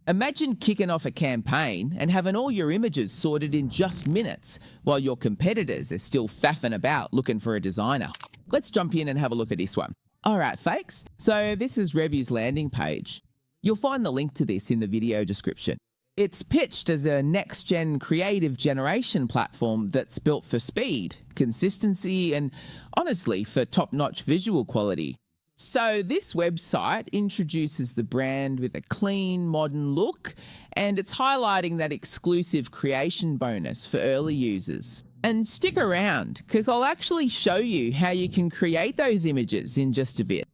Imagine kicking off a campaign and having all your images sorted in just minutes, while your competitors are still faffing about looking for a designer. Let's jump in and have a look at this one. Alright folks, so this is Revy's landing page. You'll find the link to this in the video description. It's pitched as a next-gen creative generation platform that's built for speed, consistency, and honestly for top-notch visual quality. So this website introduces the brand with a clean, modern look, and it's highlighting that exclusive creation bonus for early users. And stick around, because I'll actually show you how you can create those images in just a bit.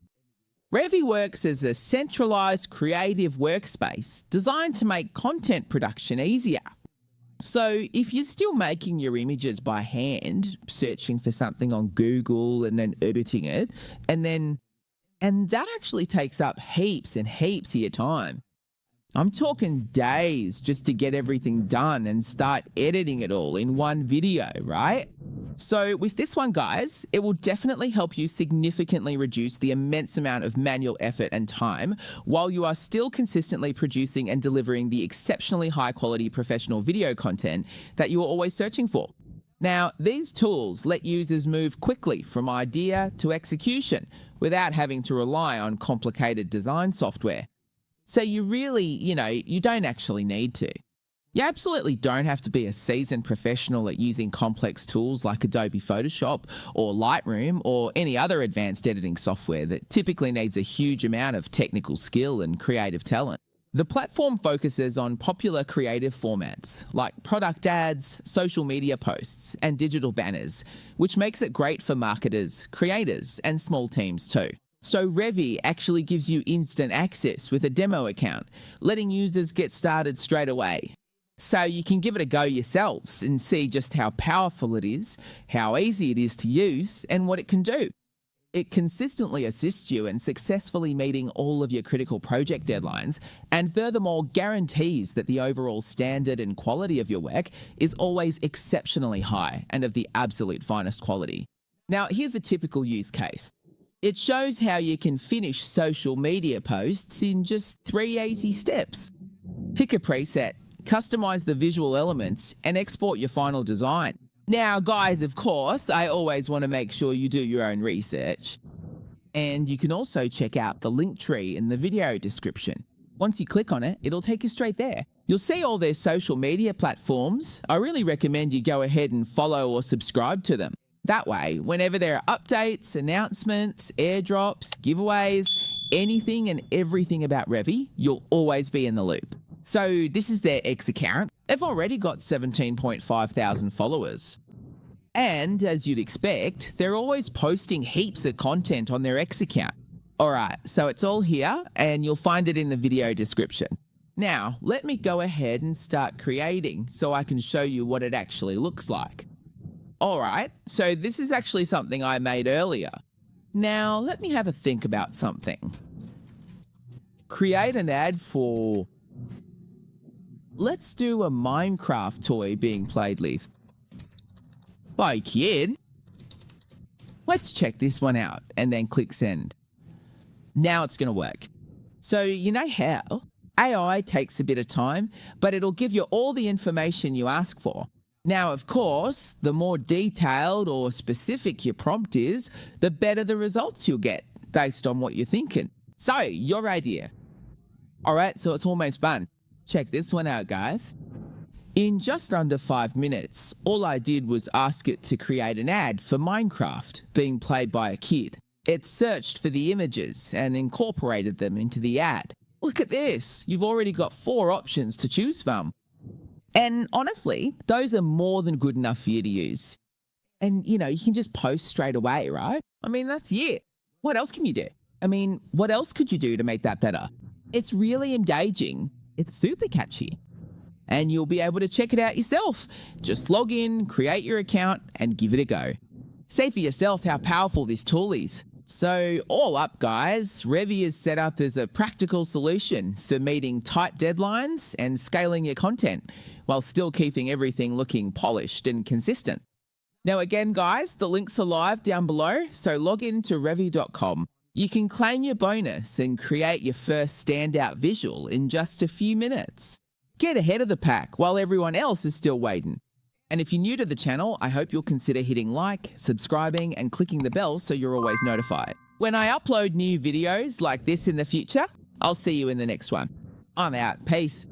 Revy works as a centralized creative workspace designed to make content production easier. So if you're still making your images by hand, searching for something on Google and then editing it, and that actually takes up heaps and heaps of your time. I'm talking days just to get everything done and start editing it all in one video, right? So with this one, guys, it will definitely help you significantly reduce the immense amount of manual effort and time while you are still consistently producing and delivering the exceptionally high quality professional video content that you are always searching for. Now, these tools let users move quickly from idea to execution without having to rely on complicated design software. So you really, you don't actually need to. You absolutely don't have to be a seasoned professional at using complex tools like Adobe Photoshop or Lightroom or any other advanced editing software that typically needs a huge amount of technical skill and creative talent. The platform focuses on popular creative formats like product ads, social media posts, and digital banners, which makes it great for marketers, creators, and small teams too. So Revy actually gives you instant access with a demo account, letting users get started straight away. So you can give it a go yourselves and see just how powerful it is, how easy it is to use, and what it can do. It consistently assists you in successfully meeting all of your critical project deadlines, and furthermore guarantees that the overall standard and quality of your work is always exceptionally high and of the absolute finest quality. Now, here's the typical use case. It shows how you can finish social media posts in just 3 easy steps. Pick a preset, customize the visual elements, and export your final design. Now, guys, of course, I always want to make sure you do your own research. And you can also check out the link tree in the video description. Once you click on it, it'll take you straight there. You'll see all their social media platforms. I really recommend you go ahead and follow or subscribe to them. That way, whenever there are updates, announcements, airdrops, giveaways, anything and everything about Revy, you'll always be in the loop. So this is their X account. They've already got 17,500 followers. And as you'd expect, they're always posting heaps of content on their X account. Alright, so it's all here and you'll find it in the video description. Now, let me go ahead and start creating so I can show you what it actually looks like. Alright, so this is actually something I made earlier. Now, let me have a think about something. Create an ad for... Let's do a Minecraft toy being played with. Bye, kid. Let's check this one out and then click send. Now it's going to work. So you know how AI takes a bit of time, but it'll give you all the information you ask for. Now, of course, the more detailed or specific your prompt is, the better the results you'll get based on what you're thinking. So, your idea. All right, so it's almost done. Check this one out, guys. In just under 5 minutes, all I did was ask it to create an ad for Minecraft being played by a kid. It searched for the images and incorporated them into the ad. Look at this. You've already got 4 options to choose from. And honestly, those are more than good enough for you to use. And, you can just post straight away, right? I mean, that's it. What else can you do? I mean, what else could you do to make that better? It's really engaging. It's super catchy. And you'll be able to check it out yourself. Just log in, create your account, and give it a go. See for yourself how powerful this tool is. So all up, guys, Revy is set up as a practical solution for meeting tight deadlines and scaling your content while still keeping everything looking polished and consistent. Now again, guys, the links are live down below, so log in to revy.com You can claim your bonus and create your first standout visual in just a few minutes. Get ahead of the pack while everyone else is still waiting. And if you're new to the channel, I hope you'll consider hitting like, subscribing, and clicking the bell so you're always notified. When I upload new videos like this in the future, I'll see you in the next one. I'm out. Peace.